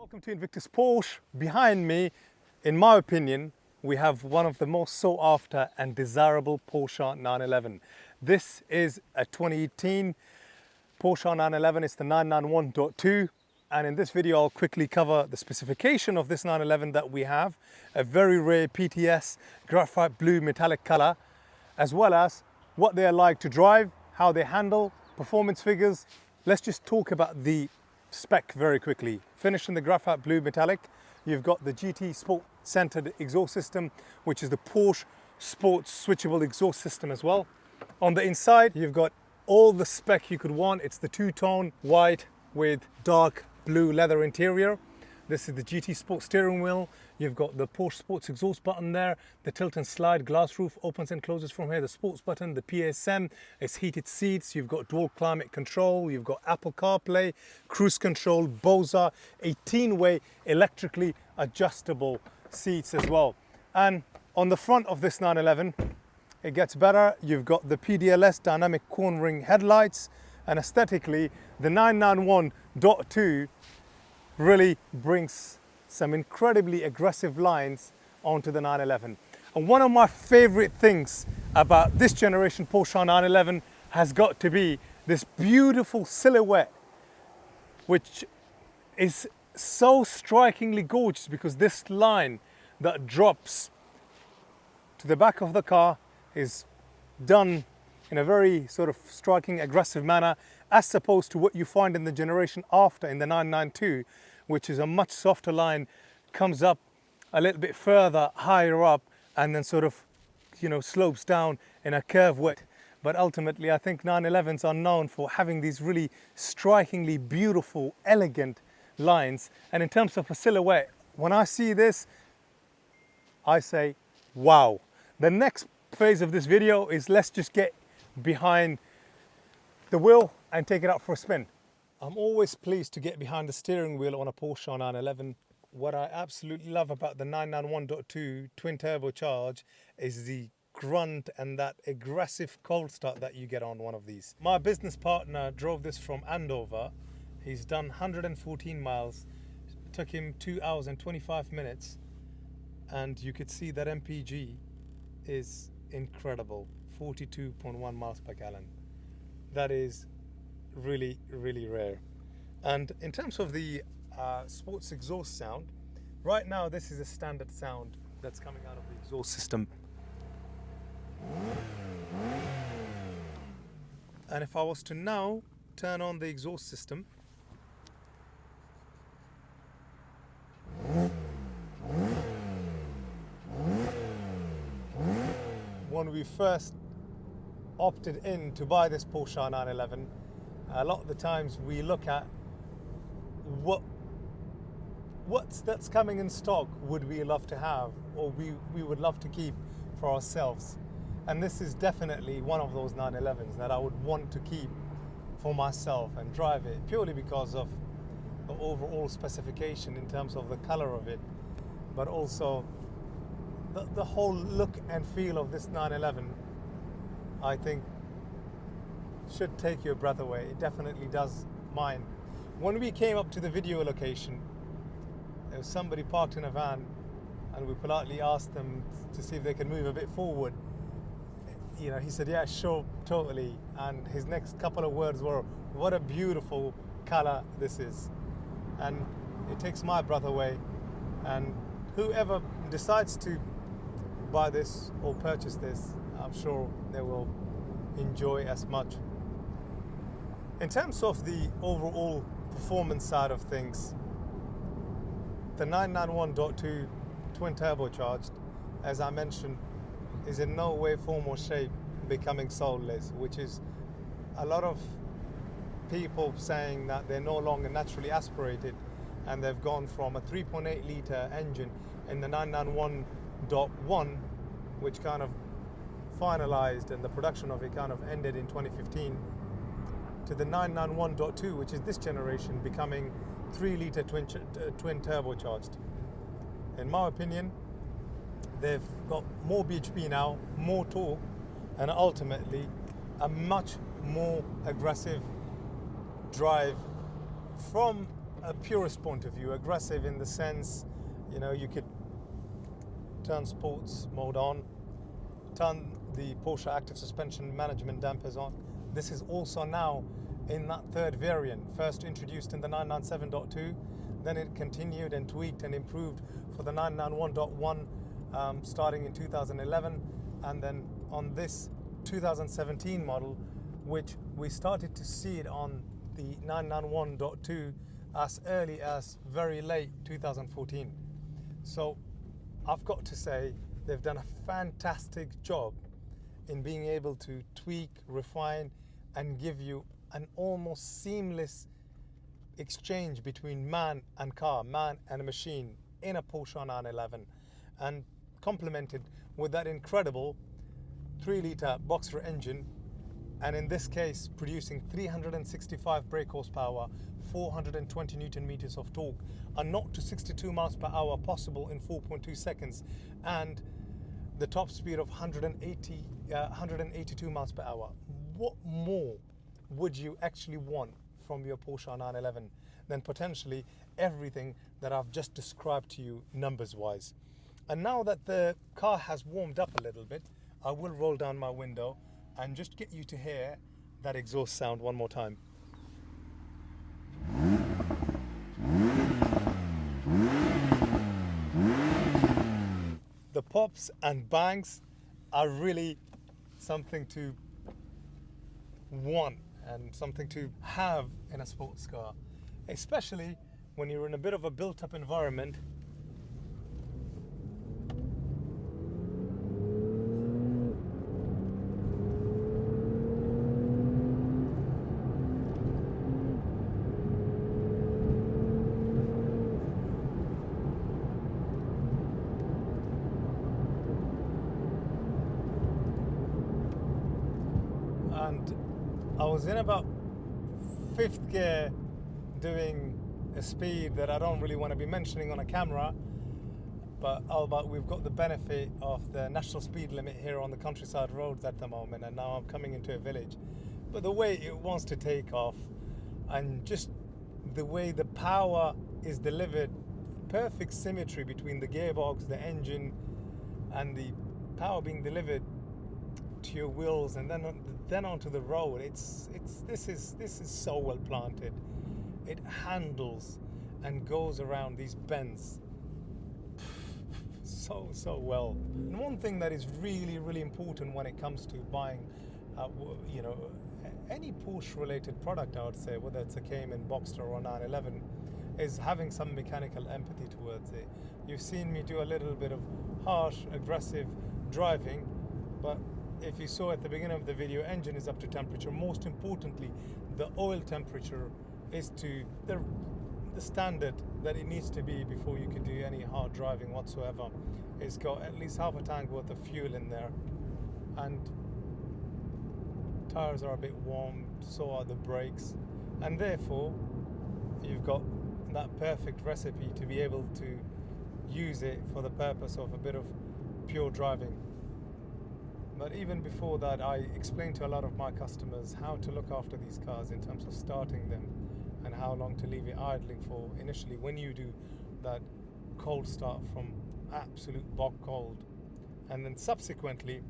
Welcome to Invictus Porsche. Behind me, in my opinion, we have one of the most sought after and desirable Porsche 911. This is a 2018 Porsche 911. It's the 991.2, and in this video I'll quickly cover the specification of this 911 that we have, a very rare PTS graphite blue metallic color, as well as what they're like to drive, how they handle, performance figures. Let's just talk about the spec very quickly. Finished in the graphite blue metallic, you've got the GT Sport centered exhaust system, which is the Porsche Sports switchable exhaust system as well. On the inside, you've got all the spec you could want. It's the two-tone white with dark blue leather interior. This is the GT Sport steering wheel. You've got the Porsche Sports exhaust button there. The tilt and slide glass roof opens and closes from here. The sports button, the PSM, it's heated seats. You've got dual climate control. You've got Apple CarPlay, cruise control, Bose, 18-way electrically adjustable seats as well. And on the front of this 911, it gets better. You've got the PDLS dynamic cornering headlights, and aesthetically, the 991.2 really brings some incredibly aggressive lines onto the 911. And one of my favorite things about this generation Porsche 911 has got to be this beautiful silhouette, which is so strikingly gorgeous because this line that drops to the back of the car is done in a very sort of striking, aggressive manner, as opposed to what you find in the generation after in the 992, which is a much softer line, comes up a little bit further, higher up, and then sort of, slopes down in a curve width. But ultimately, I think 911s are known for having these really strikingly beautiful, elegant lines. And in terms of a silhouette, when I see this, I say, wow. The next phase of this video is let's just get behind the wheel and take it out for a spin. I'm always pleased to get behind the steering wheel on a Porsche 911. What I absolutely love about the 991.2 twin turbocharge is the grunt and that aggressive cold start that you get on one of these. My business partner drove this from Andover. He's done 114 miles. It took him 2 hours and 25 minutes. And you could see that MPG is incredible, 42.1 miles per gallon. That is really, really rare. And in terms of the sports exhaust sound, right now this is a standard sound that's coming out of the exhaust system. And if I was to now turn on the exhaust system, when we first opted in to buy this Porsche 911, a lot of the times we look at what's that's coming in stock would we love to have, or we would love to keep for ourselves. And this is definitely one of those 911s that I would want to keep for myself and drive it, purely because of the overall specification in terms of the color of it, but also the whole look and feel of this 911, I think, should take your breath away. It definitely does mine. When we came up to the video location, there was somebody parked in a van, and we politely asked them to see if they can move a bit forward. He said, yeah, sure, totally. And his next couple of words were, what a beautiful color this is. And it takes my breath away. And whoever decides to buy this or purchase this, I'm sure they will enjoy as much. In terms of the overall performance side of things, the 991.2 twin turbocharged, as I mentioned, is in no way, form or shape becoming soulless, which is a lot of people saying that they're no longer naturally aspirated, and they've gone from a 3.8 litre engine in the 991.1, which kind of finalized and the production of it kind of ended in 2015, to the 991.2, which is this generation, becoming 3 litre twin turbocharged. In my opinion, they've got more bhp now, more torque, and ultimately a much more aggressive drive from a purist point of view, aggressive in the sense, you know, you could turn sports mode on, turn the Porsche active suspension management dampers on. This is also now in that third variant, first introduced in the 997.2, then it continued and tweaked and improved for the 991.1 starting in 2011, and then on this 2017 model, which we started to see it on the 991.2 as early as very late 2014. So I've got to say they've done a fantastic job in being able to tweak, refine, and give you an almost seamless exchange between man and car, man and a machine in a Porsche 911, and complemented with that incredible 3-litre Boxer engine, and in this case producing 365 brake horsepower, 420 Newton meters of torque, a 0 to 62 miles per hour possible in 4.2 seconds, and the top speed of 182 miles per hour. What more would you actually want from your Porsche 911 than potentially everything that I've just described to you numbers wise? And now that the car has warmed up a little bit, I will roll down my window and just get you to hear that exhaust sound one more time. The pops and bangs are really something to want and something to have in a sports car, especially when you're in a bit of a built-up environment. And I was in about 5th gear doing a speed that I don't really want to be mentioning on a camera, but we've got the benefit of the national speed limit here on the countryside roads at the moment, and now I'm coming into a village. But the way it wants to take off and just the way the power is delivered, perfect symmetry between the gearbox, the engine, and the power being delivered to your wheels and then onto the road. This is so well planted. It handles and goes around these bends so well. And one thing that is really important when it comes to buying you know, any Porsche related product, I would say, whether it's a Cayman, Boxster or 911, is having some mechanical empathy towards it. You've seen me do a little bit of harsh, aggressive driving, but if you saw at the beginning of the video, engine is up to temperature. Most importantly, the oil temperature is to the standard that it needs to be before you can do any hard driving whatsoever. It's got at least half a tank worth of fuel in there, and tires are a bit warm, so are the brakes, and therefore you've got that perfect recipe to be able to use it for the purpose of a bit of pure driving. But even before that, I explained to a lot of my customers how to look after these cars in terms of starting them and how long to leave it idling for initially when you do that cold start from absolute bog cold, and then subsequently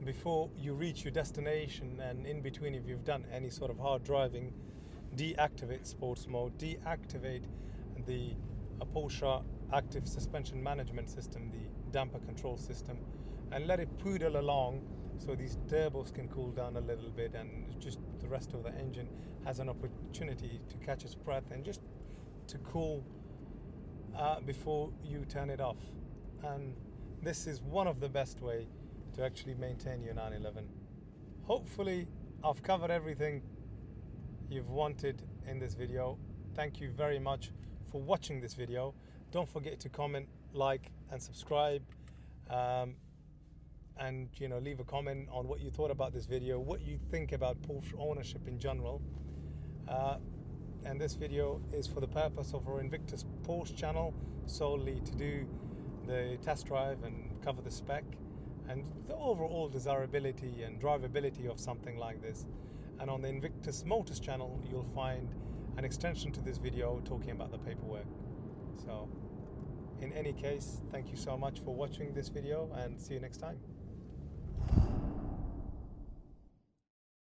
before you reach your destination and in between, if you've done any sort of hard driving, deactivate sports mode, deactivate the Porsche active suspension management system, the damper control system, and let it poodle along so these turbos can cool down a little bit and just the rest of the engine has an opportunity to catch its breath and just to cool before you turn it off. And this is one of the best way to actually maintain your 911. Hopefully I've covered everything you've wanted in this video. Thank you very much for watching this video. Don't forget to comment, like and subscribe, and leave a comment on what you thought about this video, what you think about Porsche ownership in general. And this video is for the purpose of our Invictus Porsche channel, solely to do the test drive and cover the spec and the overall desirability and drivability of something like this. And on the Invictus Motors channel, you'll find an extension to this video talking about the paperwork. So in any case, thank you so much for watching this video and see you next time.